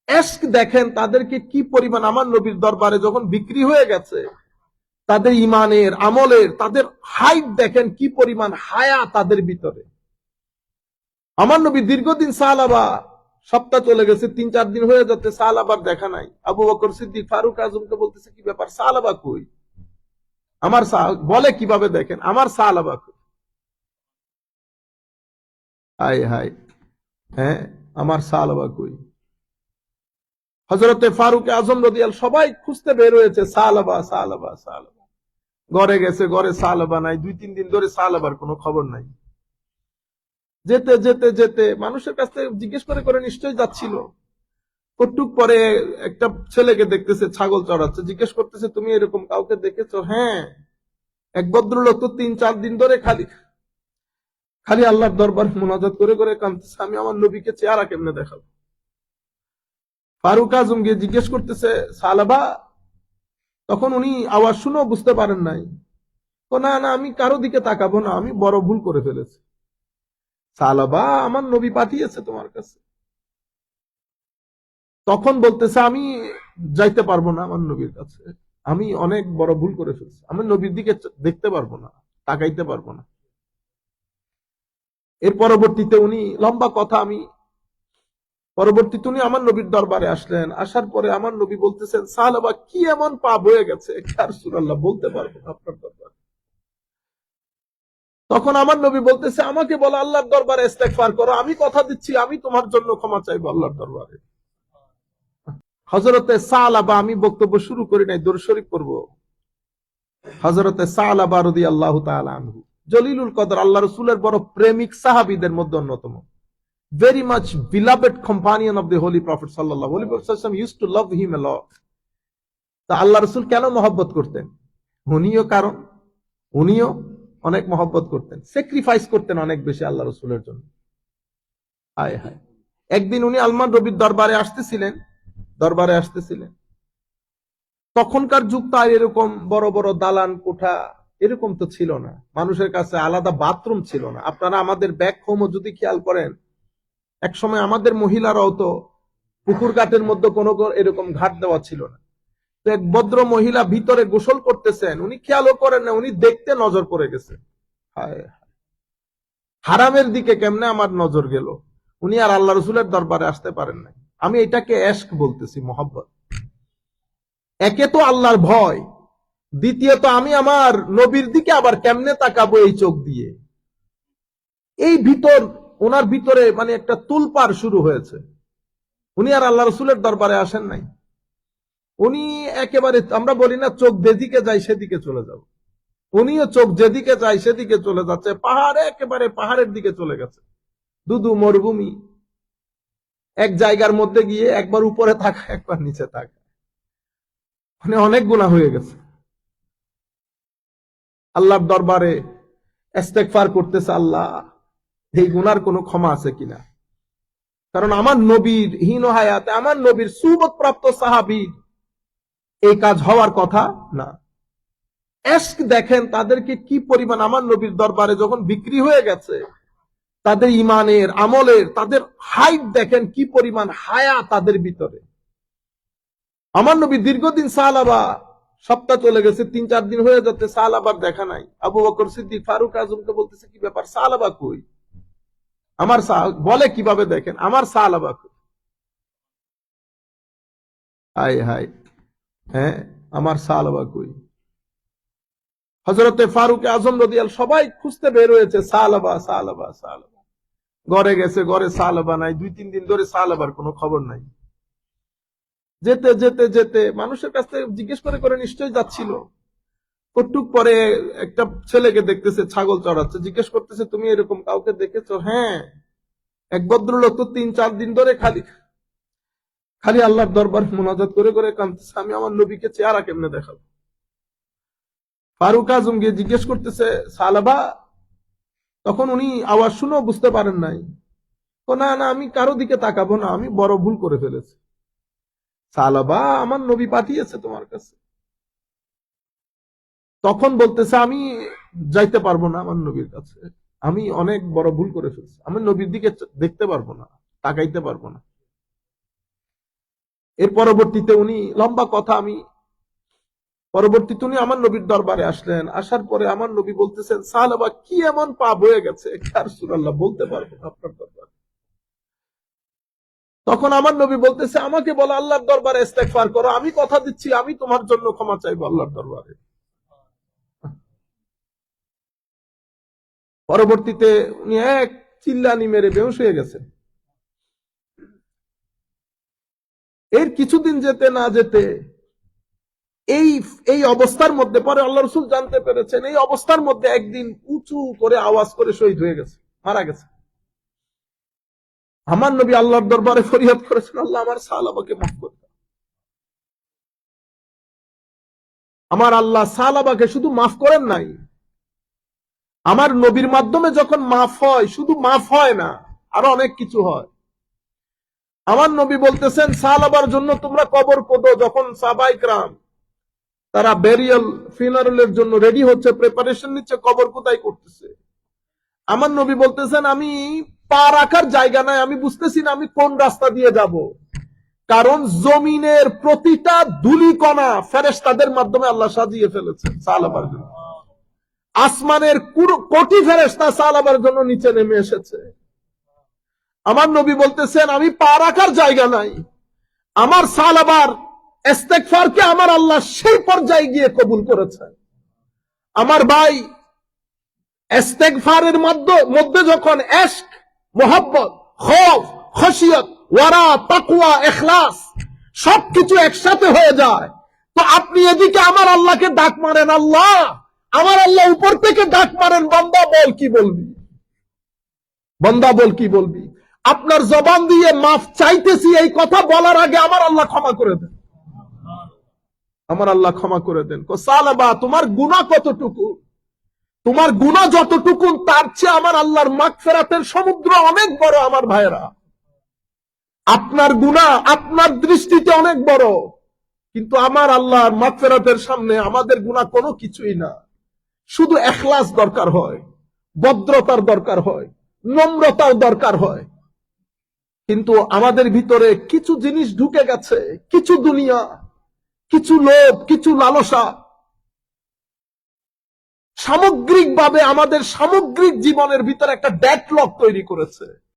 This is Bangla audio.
এশক দেখেন তাদেরকে কি পরিমাণ আমার নবীর দরবারে যখন বিক্রি হয়ে গেছে, তাদের ইমানের আমলের তাদের হাইট দেখেন কি পরিমাণ হায়া তাদের ভিতরে। আমার নবী দীর্ঘদিন সাহাবা, সপ্তাহ চলে গেছে, 3-4 দিন হয়ে যাচ্ছে, সাহাবার দেখা নাই। আবু বকর সিদ্দিক ফারুক আজমকে বলতেছে কি ব্যাপার, সাহাবা কই? আমার বলে কিভাবে দেখেন আমার সাহাবা কই? হাই হাই, হ্যাঁ, আমার সাহাবা কই? হযরতে ফারুক আজম রাদিয়াল্লাহু সবাই খুঁজতে বের হয়েছে, সাহাবা সাহাবা সাহাবা। ঘরে গেছে, ঘরে সাহাবা নাই, 2-3 দিন ধরে সাহাবার কোনো খবর নাই। যেতে যেতে যেতে মানুষের কাছ থেকে জিজ্ঞেস করে করে নিশ্চয়ই যাচ্ছিল। কটুক পরে একটা ছেলেকে দেখতেছে ছাগল চড়াচ্ছে, জিজ্ঞেস করতেছে তুমি এরকম কাউকে দেখেছো? হ্যাঁ, এক ভদ্রলোক তো 3-4 দিন ধরে খালি খালি আল্লাহর দরবার মুনাজাত করে করে কাঁদতেছে, আমি আমার নবীকে চেহারা কেমনে দেখাবো? ফারুক আজম গিয়ে জিজ্ঞেস করতেছে সালাবা, তখন উনি আওয়াজ শুনেও বুঝতে পারেন নাই। না না, আমি কারো দিকে তাকাবো না, আমি বড় ভুল করে ফেলেছি। সালাবা, আমার নবী পাঠিয়েছে তোমার কাছে। তখন বলতেছে আমি যাইতে পারবো না আমার নবীর কাছে, আমি অনেক বড় ভুল করে ফেলছি, আমি নবীর দিকে দেখতে পারবো না, তাকাইতে পারবো না। এর পরবর্তীতে উনি লম্বা কথা, আমি পরবর্তীতে উনি আমার নবীর দরবারে আসলেন। আসার পরে আমার নবী বলতেছেন সাহাবা কি এমন পাপ হয়ে গেছে, ইয়া রাসূলুল্লাহ বলতে পারবো না আপনার দরবারে। তখন আমার নবী বলতেছে আমাকে বলো আল্লাহর দরবারে ইস্তেগফার করো, আমি কথা দিচ্ছি আমি তোমার জন্য ক্ষমা চাইবো আল্লাহর দরবারে। হযরতে সালাবা, আমি বক্তব্য শুরু করি নাই, দরুদ শরীফ পড়বো। হযরতে সালাবা রাদিয়াল্লাহু তাআলা আনহু জলিলুল কদর, আল্লাহ রাসূলের বড় প্রেমিক সাহাবীদের মধ্যে অন্যতম। Very much beloved companion of the Holy Prophet sallallahu alaihi wasallam used to love him a lot. তা আল্লাহ রাসূল কেন মহব্বত করতেন? উনিও কারণ, উনিও অনেক মহব্বত করতেন, স্যাক্রিফাইস করতেন অনেক বেশি আল্লাহ রাসূলের জন্য। হায় হায়, একদিন উনি আল্লাহর নবীর দরবারে আসতেছিলেন। তখনকার যুগ তো আর এরকম বড় বড় দালান কোঠা এরকম তো ছিল না, মানুষের কাছে আলাদা বাথরুম ছিল না। আপনারা আমাদের ব্যাক হোমও যদি খেয়াল করেন, এক সময় আমাদের মহিলারাও তো পুকুর ঘাটের মধ্যে কোনো এরকম ঘাট দেওয়া ছিল না। তো এক ভদ্র মহিলা ভিতরে গোসল করতেছেন, উনি খেয়ালও করেন না, উনি দেখতে নজর পড়ে গেছে। হায়, হারামের দিকে কেমনে আমার নজর গেল, উনি আর আল্লাহ রসুলের দরবারে আসতে পারেন নাই। আমি এটাকে এশক বলতেছি, মহব্বত। একে তো আল্লাহর ভয়, দ্বিতীয়ত আমি আমার নবীর দিকে আবার কেমনে তাকাবো এই চোখ দিয়ে। এই ভিতর ওনার ভিতরে মানে একটা তুলপার শুরু হয়েছে। উনি আর আল্লাহ রসুলের দরবারে আসেন নাই। উনি একেবারে, আমরা বলি না চোখ যেদিকে যায় সেদিকে চলে যাব, উনিও চোখ যেদিকে যায় সেদিকে চলে যাচ্ছে। পাহাড়ে একেবারে পাহাড়ের দিকে চলে গেছে, দুদু মরুভূমি। এক জায়গার মধ্যে গিয়ে একবার উপরে থাকা একবার নিচে থাকা, মানে অনেক গুনাহ হয়ে গেছে। আল্লাহর দরবারে ইস্তেগফার করতেছে, আল্লাহ এই গুনার কোনো ক্ষমা আছে কিনা। কারণ আমার নবীর হীন হায়াতে আমার নবীর সুবত প্রাপ্ত সাহাবীর এই কাজ হওয়ার কথা না। এশক দেখেন তাদেরকে কি পরিমাণ আমার নবীর দরবারে যখন বিক্রি হয়ে গেছে, তাদের ইমানের আমলের তাদের হাইট দেখেন কি পরিমাণ হায়া তাদের ভিতরে। আমার নবী দীর্ঘদিন সাহাবা, সপ্তাহ চলে গেছে, 3-4 দিন হয়ে যাচ্ছে, সাহাবার দেখা নাই। আবু বকর সিদ্দিক ফারুক আজমকে বলতেছে কি ব্যাপার, সাহাবা কই? আমার বলে কিভাবে দেখেন আমার সাহাবা কই? হাই হাই, হ্যাঁ, আমার সাহাবা কই? হযরতে ফারুক আজম রাদিয়াল্লাহু সবাই খুঁজতে বের হয়েছে, সাহাবা সাহাবা সাহাবা। ঘরে গেছে, ঘরে সাহাবা নাই, 2-3 দিন ধরে সাহাবার কোনো খবর নাই। যেতে যেতে যেতে মানুষের কাছ থেকে জিজ্ঞেস করে করে নিশ্চয়ই যাচ্ছিল। কটুক পরে একটা ছেলেকে দেখতেছে ছাগল চড়াচ্ছে, জিজ্ঞেস করতেছে তুমি এরকম কাউকে দেখেছো? হ্যাঁ, এক ভদ্রলোক তো 3-4 দিন ধরে খালি খালি আল্লাহর দরবার মুনাজাত করে করে কাঁদতেছে, আমি আমার নবীকে চেহারা কেমনে দেখাবো? ফারুক আজম গিয়ে জিজ্ঞেস করতেছে সালাবা, তখন উনি আওয়াজ শুনেও বুঝতে পারেন নাই। না না, আমি কারো দিকে তাকাবো না, আমি বড় ভুল করে ফেলেছি। সালাবা, আমার নবী পাঠিয়েছে তোমার কাছে। তখন বলতেছে আমি যাইতে পারবো না আমার নবীর কাছে, আমি অনেক বড় ভুল করে ফেলছি, আমি নবীর দিকে দেখতে পারবো না, তাকাইতে পারবো না। এর পরবর্তীতে উনি লম্বা কথা, পরবর্তীতে উনি আমার নবীর দরবারে আসলেন। আসার পরে আমার নবী বলতেছেন, সাহাবা কি এমন পাপ হয়ে গেছে ইয়া রাসূলুল্লাহ, বলতে পারবো না আপনার দরবারে। তখন আমার নবী বলতেছে, আমাকে বলো আল্লাহর দরবারে ইস্তেগফার করো, আমি কথা দিচ্ছি আমি তোমার জন্য ক্ষমা চাইবো আল্লাহর দরবারে। পরবর্তীতে উনি এক চিল্লানি মেরে বেহুশ হয়ে গেছেন। এর কিছুদিন যেতে না যেতে এই এই অবস্থার মধ্যে পরে আল্লাহ রসুল জানতে পেরেছেন, এই অবস্থার মধ্যে একদিন উঁচু করে আওয়াজ করে শহীদ হয়ে গেছে, মারা গেছে। আমার নবী আল্লাহর দরবারে ফরিয়াদ করেছেন, আল্লাহ আমার সাহাবাকে মাফ করে দাও। আমার আল্লাহ সাহাবাকে শুধু মাফ করেন নাই, আমার নবীর মাধ্যমে যখন মাফ হয়, শুধু মাফ হয় না, আরো অনেক কিছু হয়। আমার নবী বলতেছেন, সাহাবার জন্য তোমরা কবর খোদো। যখন সাহাবায়ে কেরাম তারা ব্যারিয়াল ফিনারেলের জন্য রেডি হচ্ছে, প্রিপারেশন নিচ্ছে, কবর কোথায় করতেছে, আমার নবী বলতেছেন, আমি পা রাখার জায়গা নাই, আমি বুঝতেছি না আমি কোন রাস্তা দিয়ে যাব। কারণ জমিনের প্রতিটা ধূলিকণা ফেরেশতাদের মাধ্যমে আল্লাহ সাজিয়ে ফেলেছেন সাহাবার জন্য। আসমানের কোটি ফেরেশতা সাহাবার জন্য নিচে নেমে এসেছে। আমার নবী বলতেছেন, আমি পা রাখার জায়গা নাই, আমার সাহাবার ইস্তেগফারকে আমার আল্লাহ সেই পর্যায়ে গিয়ে কবুল করেছেন। আমার ভাই, ইস্তেগফারের মধ্যে যখন ইশক, মোহাব্বত, খৌফ, খশিয়ত, ওয়ারা, তাকওয়া, ইখলাস সবকিছু একসাথে হয়ে যায়, তো আপনি এদিকে আমার আল্লাহকে ডাক মারেন, আল্লাহ, আমার আল্লাহ উপর থেকে ডাক মারেন, বান্দা বল কি বলবি, বান্দা বল কি বলবি। আপনার জবান দিয়ে মাফ চাইতেছি এই কথা বলার আগে আমার আল্লাহ ক্ষমা করে দেন, আমার আল্লাহ ক্ষমা করে দেন। সালাবা, তোমার গুনাহ কতটুকু, তোমার গুনাহ যতটুকু তার চেয়ে আমার আল্লাহর মাগফিরাতের সমুদ্র অনেক বড়। আমার ভাইয়েরা, আপনার গুনাহ আপনার দৃষ্টিতে অনেক বড়, কিন্তু আমার আল্লাহর মাগফিরাতের সামনে আমাদের গুনাহ কোনো কিছুই না। শুধু ইখলাস দরকার হয়, ভদ্রতার দরকার হয়, নম্রতার দরকার হয়। কিন্তু আমাদের ভিতরে কিছু জিনিস ঢুকে গেছে, কিছু দুনিয়া, কিছু লোভ, কিছু লালসা সামগ্রিকভাবে আমাদের সামগ্রিক জীবনের ভিতরে একটা ডেডলক তৈরি করেছে।